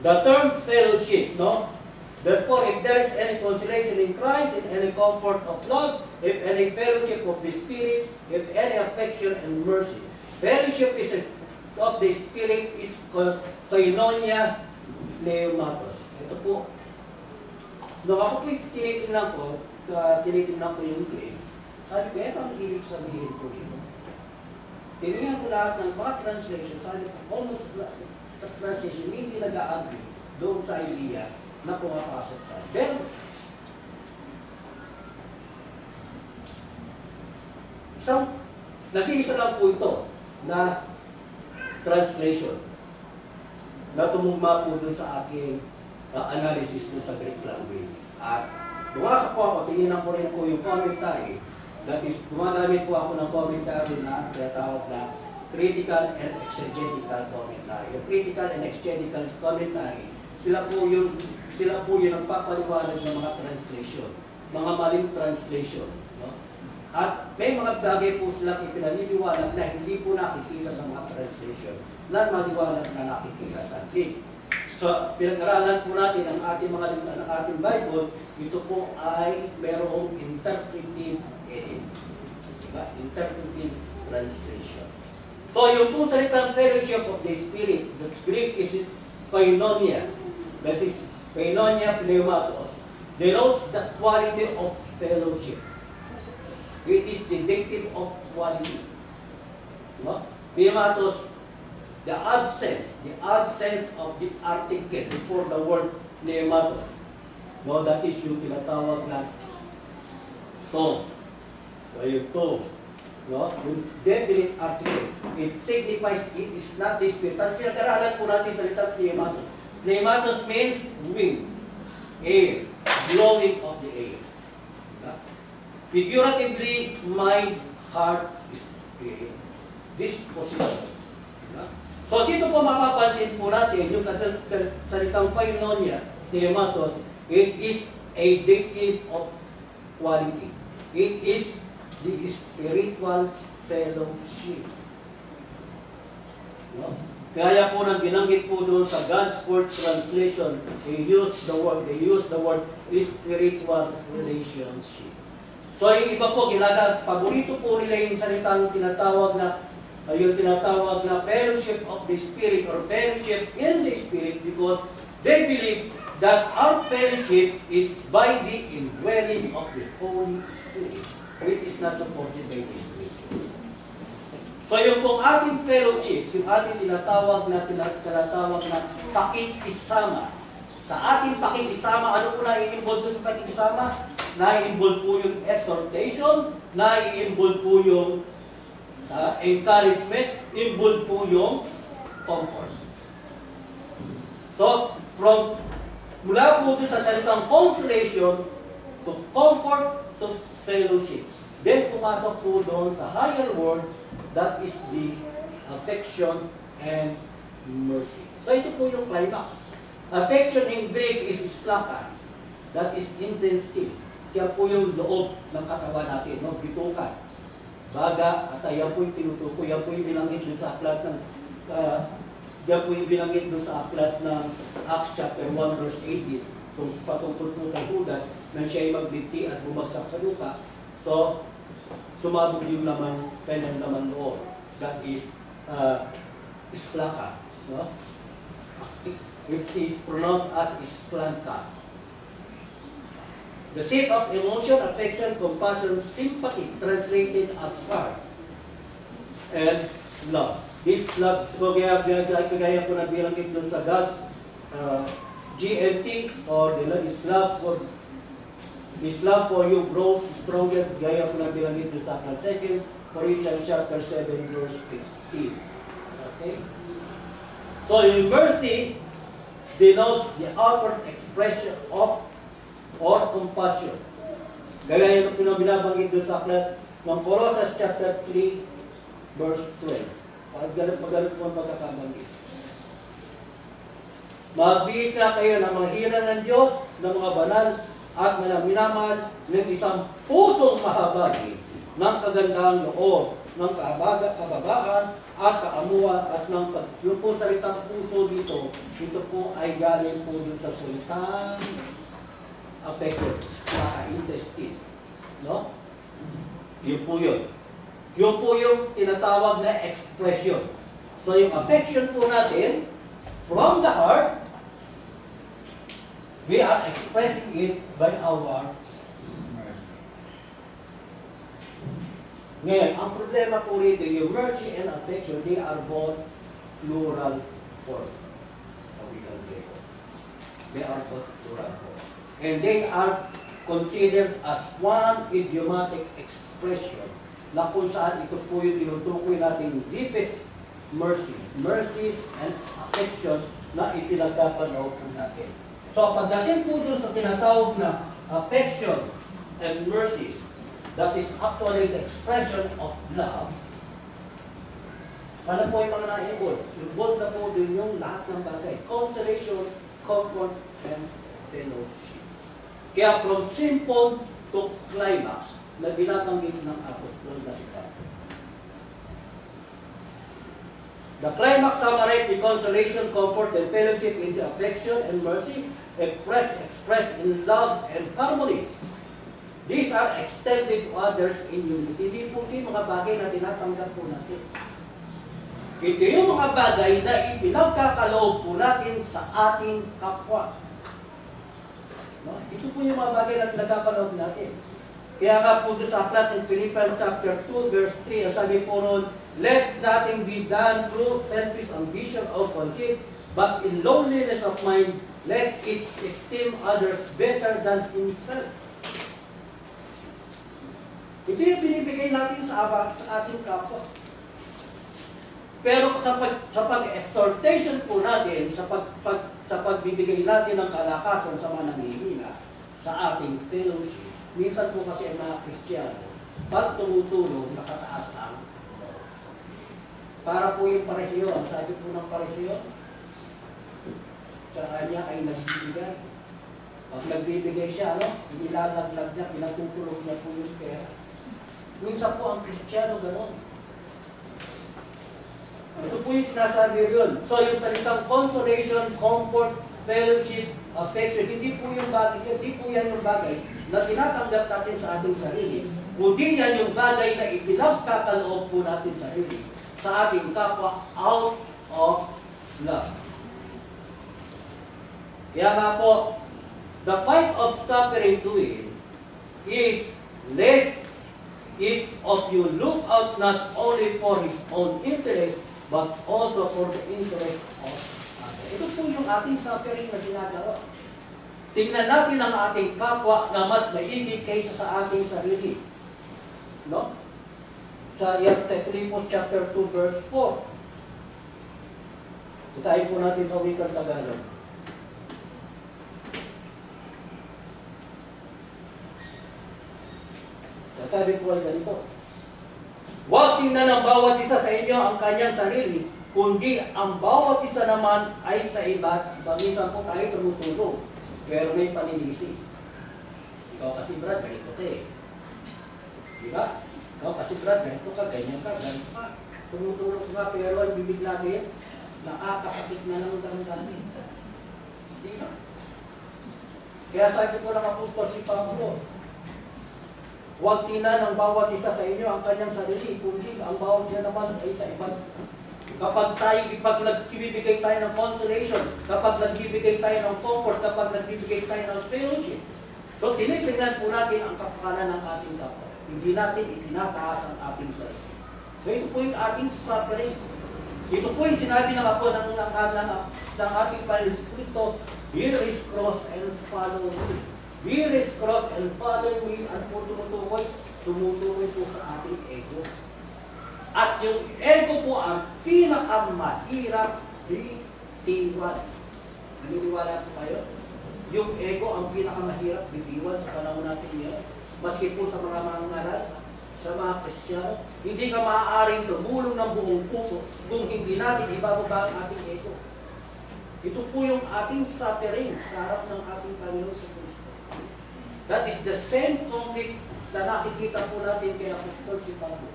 The term fellowship, no? Therefore, if there is any consolation in Christ, in any comfort of love, if any fellowship of the Spirit, if any affection and mercy. Fellowship of the Spirit is koinonia pneumatos. Ito po. Nung ako po tinitingnan ko yung claim, sabi ko, ito ang ibig sabihin ko dito. Tinignan ko lahat ng mga translation, sabi ko, almost translation, hindi nag-agree doon sa idea na pumapasok sa akin. Then, nag-iisa lang po ito na translation na tumugma po doon sa aking analysis doon sa Greek language. At bumasa po ako, tininan ko rin po yung commentary. That is, gumagamit po ako ng commentary na tinatawag na critical and exegetical commentary. Yung critical and exegetical commentary, sila po yung nagpapaliwanag ng mga translation, mga maling translation. No? At may mga bagay po silang ipinaniniwanag na hindi po nakikita sa mga translation, na maliwanag na nakikita sa Greek. So, pinag-aralan po natin ang ating Bible, ito po ay merong interpretive aids. Diba? Interpretive translation. So, yung pong salitang fellowship of the Spirit, the Spirit is koinonia. This is koinonia pneumatos, denotes the quality of fellowship. It is the dictive of quality. No? Pneumatos, the absence of the article before the word pneumatos. No, that is yung tinatawag na to. So, yung to. No? Yung definite article. It signifies it is not the Spirit. At pinag-aralan po natin sa litang pneumatos. Pneumatos means wind, air, blowing of the air. Figuratively, mind, heart, spirit. Disposition. So dito po mapapansin po natin yung salitang koinonia, pneumatos, it is a dictive of quality. It is the spiritual fellowship. No? Kaya po nang binanggit po doon sa God's Word translation, they use the word spiritual relationship. So yung iba po, paborito po nila yung salitang tinatawag na fellowship of the Spirit or fellowship in the Spirit because they believe that our fellowship is by the indwelling of the Holy Spirit, which is not supported by the Spirit. So yung pong ating fellowship, yung ating tinatawag na pakikisama. Sa ating pakikisama, ano po na-i-involve sa pakikisama? Na-i-involve po yung exhortation, na-i-involve po yung encouragement, involve po yung comfort. So, mula po sa salitang consolation to comfort to fellowship. Then pumasok po doon sa higher word, that is the affection and mercy. So ito po yung climax. Affection in Greek is splaka. That is intensity. Kaya po yung loob ng katawan natin, no? Bitukan, baga, at yan po yung tinutukoy. Yan po yung binanggit doon sa aklat ng Acts chapter 1 verse 18 patungkol po kay Judas na siya ay magbinti at bumagsak sa lupa. So, sumabog yung kanyang laman loob. That is splaka. No? It is pronounced as splanka. The seat of emotion, affection, compassion, sympathy, translated as heart, and love. This love, so kaya po nagbilanggit doon sa God's GNT, or His love for you grows stronger, gaya po nagbilanggit doon sa 2 Corinthians chapter 7 verse 15. Okay? So yung mercy denotes the outward expression of or compassion. Gaya yung binabanggit doon sa aklat ng Colossians chapter 3 verse 12. Magalit po ang pagkakabanggit. Magbihis na kayo ng mga hira ng Diyos, ng mga banal, at minamahal ng isang pusong mahabagi ng kagandahang loob ng kababaan at kaamuan at ng yung po salitang puso dito, ito po ay galing po dun sa salitang affection, sa intestine. No? Yun po yun. Yun po yung tinatawag na expression. So yung affection po natin, from the heart, we are expressing it by our mercy. Ngayon, ang problema po rito, yung mercy and affection, they are both plural form. Sa wikang Grego. They are both plural form. And they are considered as one idiomatic expression na kung saan ito po yung tinutukoy natin deepest mercy, mercies and affections na ipinagkakanaw po natin. So pagdating po dun sa tinatawag na affection and mercies, that is actually the expression of love. Ano po yung mga na-involve? Involved na po din yung lahat ng bagay. Consolation, comfort, and fellowship. Kaya from simple to climax na binabanggit ng apostol na si Pablo. The climax summarized the consolation, comfort, and fellowship into affection and mercy, expressed in love and harmony. These are extended to others in unity. Hindi po ito yung mga bagay na tinatanggap po natin. Ito yung mga bagay na ipinagkakaloob po natin sa ating kapwa. No? Ito po yung mga bagay na pinagkakaloob natin. Kaya nga po sa aklat ng Philippians chapter 2 verse 3, ang sabi po ron, let nothing be done through selfish ambition or conceit, but in lowliness of mind, let each esteem others better than himself. Ito yung binibigay natin sa ating kapwa. Pero sa pag-exhortation po natin, sa pagbibigay natin ng kalakasan sa mga nanghihina, sa ating fellowship, minsan po kasi ang mga Kristiyano, pag tumutulong, nakataas ang para po yung pariseo, ang sabi po ng pariseo, sa kanya ay nagbibigay. Pag nagbibigay siya, inilalaglag niya, pinatutulog niya po yung pera. Minsan po ang Kristiyano gano'n. Ito po yung sinasabi yun. So yung salitang consolation, comfort, fellowship, affection, hindi po yung bagay, hindi po yan yung bagay na tinatanggap natin sa ating sarili. Kundi yan yung bagay na ipinagkakaloob po natin sarili sa ating kapwa out of love. Kaya nga po, the fight of suffering to it is let each of you look out not only for his own interest, but also for the interest of others. Ito po yung ating suffering na ginagawa. Tingnan natin ang ating kapwa na mas maigi kaysa sa ating sarili. No? Sa Philippians chapter 2 verse 4. Basahin po natin sa wikang Tagalog. Sabi po ay ganito. Huwag tingnan ng bawat isa sa inyo ang kanyang sarili, kundi ang bawat isa naman ay sa iba't iba. Minsan po tayo tumutulong, pero may paninisi. Ikaw kasi Brad, ganito ka eh. Diba? Ikaw kasi Brad, ganito ka, ganyan ka, ganito ka. Tumutulong ka, pero ang bibig natin, nakakasakit na ng damdamin. Diba? Kaya sabi ko ng apostol si Pablo, huwag tingnan ng bawat isa sa inyo ang kanyang sarili, kundi ang bawat siya naman ay sa iba't. Kapag nagbibigay tayo ng consolation, kapag nagbibigay tayo ng comfort, kapag nagbibigay tayo ng fellowship, so tinitingnan po natin ang kapakanan ng ating kapwa. Hindi natin itinataas ang ating sarili. So ito po yung ating suffering. Ito po yung sinabi ng ako ng ating Panginoon Kristo, here is cross and follow me. Here is cross and follow me. Ano po tumutukoy? Tumutukoy po sa ating ego. At yung ego po ang pinakamahirap bitiwan. Naniniwala po kayo? Yung ego ang pinakamahirap bitiwan sa panahon natin ngayon. Maski po sa mga mangaral, sa mga Kristiyano, hindi ka maaaring tumulong ng buong puso kung hindi natin ibababa ang ating ego. Ito po yung ating suffering sa harap ng ating Panginoon sa Kristo. That is the same conflict na nakikita po natin kay Apostol si Pablo.